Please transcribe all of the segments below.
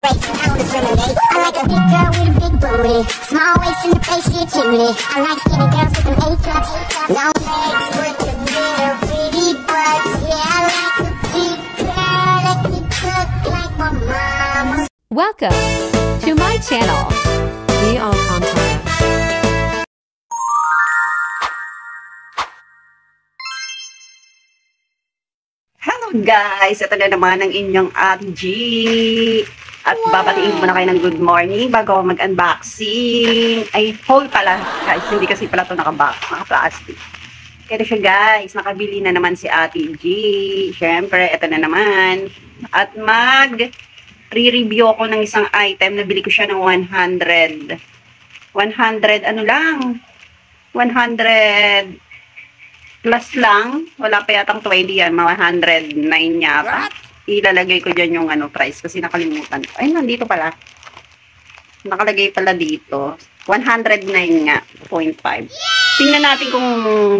I like a big girl with a big booty, small waist in the face, she a cutie. I like skinny girls with them A-cups, long legs with the little bitty butts. Yeah, I like a big girl that can cook like my mama. Welcome to my channel. Be all content. Hello guys! Ito na naman ang inyong Ate G. At babatiin ko na kayo ng good morning bago ako mag-unboxing. Ay, whole pala guys. Hindi kasi pala ito naka-plastic. Ito siya guys. Nakabili na naman si Ate G. Siyempre, ito na naman. At re-review ako ng isang item. Nabili ko siya ng 100 ano lang. 100 plus lang. Wala pa yatang 20 yan. Mga 109 yata. Ilalagay ko dyan yung price kasi nakalimutan ko. Ay, nandito pala. Nakalagay pala dito. 109 nga. 0.5. Tingnan natin kung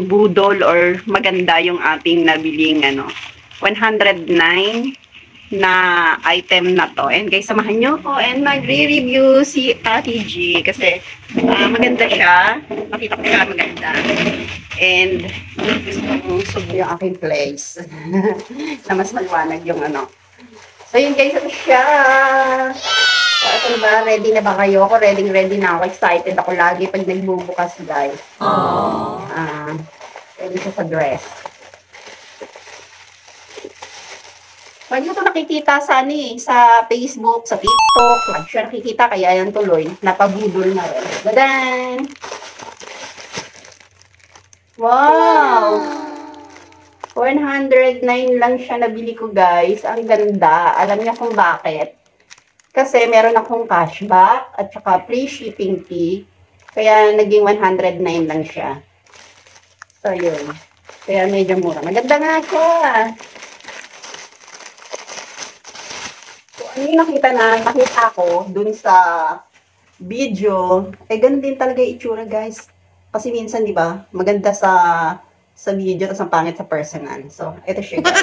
budol or maganda yung ating nabiling 109 na item na to. And guys, samahan nyo ko and magre-review si Ate G kasi maganda siya. Makita ko siya maganda. And gusto kong subo yung aking place na mas maliwanag yung So yun guys, ito siya. So ito na ba? Ready na ba kayo? Ako ready na ako. Excited ako lagi pag nagbubukas guys. Ready siya sa dress. Pwede mo ito nakikita sa Facebook, sa TikTok. Lagi siya nakikita, kaya yan tuloy. Napabudol na rin. Dadan! Wow! 109 lang siya nabili ko guys. Ang ganda. Alam niya kung bakit. Kasi meron akong cashback at saka free shipping fee. Kaya naging 109 lang siya. So yun. Kaya medyo mura. Maganda nga siya. Yung nakita ko dun sa video, ganun din talaga yung itsura guys. Kasi minsan, di ba, maganda sa video, tapos ang pangit sa personal. So, ito siya guys.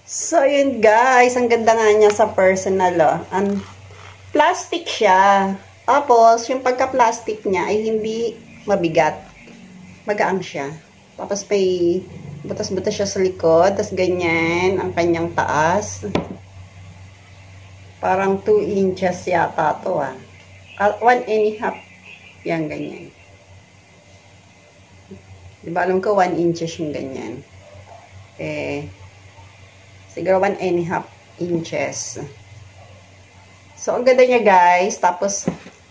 So, yun guys, ang ganda nga niya sa personal. Plastic siya. Tapos, yung pagka-plastic niya ay hindi mabigat. Magaan siya. Tapos, may butas-butas siya sa likod. Tapos, ganyan ang kanyang taas. Parang 2 inches yata ito, 1.5. Yan, ganyan. Diba, alam ko 1 inches yung ganyan. Siguro 1.5 inches. So, ang ganda niya, guys. Tapos,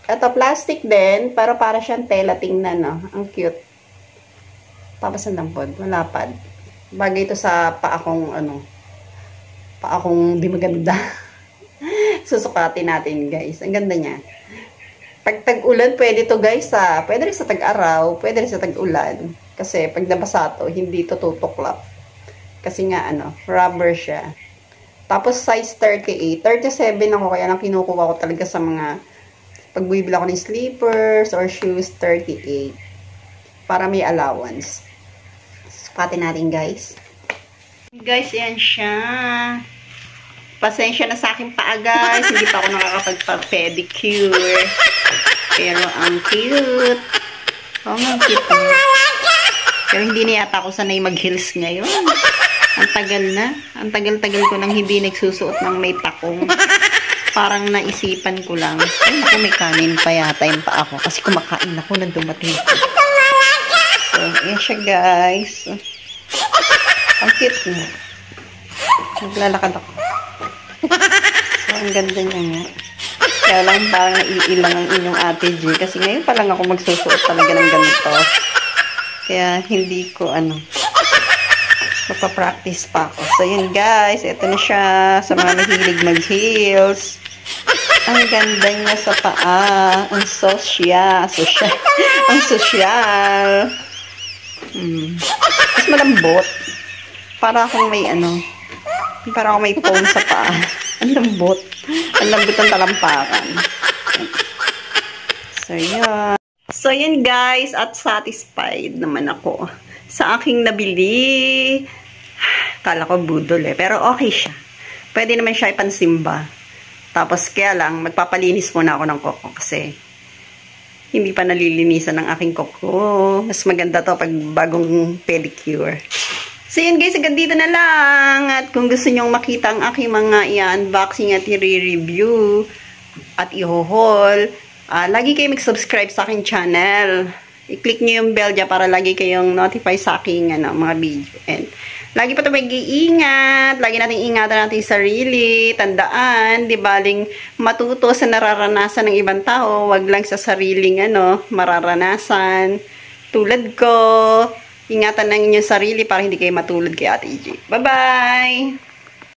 ito, plastic din, pero para siyang tela, tingnan, Ang cute. Tapos, ang lampod, malapad. Bagay ito sa paakong di maganda. Susukatin natin, guys. Ang ganda niya. Pag tag-ulan, pwede to guys, pwede rin sa tag-araw, pwede rin sa tag-ulan. Kasi, pag nabasa to, hindi to tutuklap. Kasi nga, rubber siya. Tapos, size 38. 37 ako, kaya lang kinukuha ko talaga sa mga pagbibili ako ng slippers or shoes, 38. Para may allowance. Sukatin natin, guys. Guys, yan siya. Pasensya na sa aking paa, guys. Hindi pa ako nakakapagpa-pedicure. Pero, ang cute. Ang cute. Pero, hindi na yata ako sanay mag-heels ngayon. Ang tagal na. Ang tagal-tagal ko nang hindi nagsusuot ng may takong. Parang naisipan ko lang. Ay, naku, may kanin pa yata yung pa ako. Kasi kumakain ako nang dumating ko. So, yan siya, guys. Ang cute nga. Naglalakad ako. So, ang ganda niya nga. Kaya lang, parang naiilang ang inyong Ate G. Kasi ngayon pa lang ako magsusuot talaga ng ganito. Kaya, hindi ko, magpa-practice pa ako. So, yun guys. Ito na siya sa mga mahilig mag-heels. Ang ganda niya sa paa. Ang sosyal. Ang sosyal. Mas malambot. Para akong may foam sa paa. Ang lambot. Ang lambot ng talampakan. So, yun. So, yan guys, at satisfied naman ako sa aking nabili. Kala ko budol pero okay siya. Pwede naman siya ipansimba. Tapos, kaya lang, magpapalinis muna ako ng koko kasi hindi pa nalilinisan ng aking koko. Mas maganda to pag bagong pedicure. So, yun guys, hanggang dito na lang. At kung gusto nyong makita ang aking mga i-unboxing at i-review at i-haul, lagi kayo mag-subscribe sa aking channel. I-click nyo yung bell dyan para lagi kayong notify sa aking mga video. And lagi pa ito mag-iingat. Lagi natin ingatan natin sarili. Tandaan, di baling matuto sa nararanasan ng ibang tao. Wag lang sa sariling mararanasan. Tulad ko. Ingatan lang inyong sarili para hindi kayo matulad kay Ate G. Bye-bye!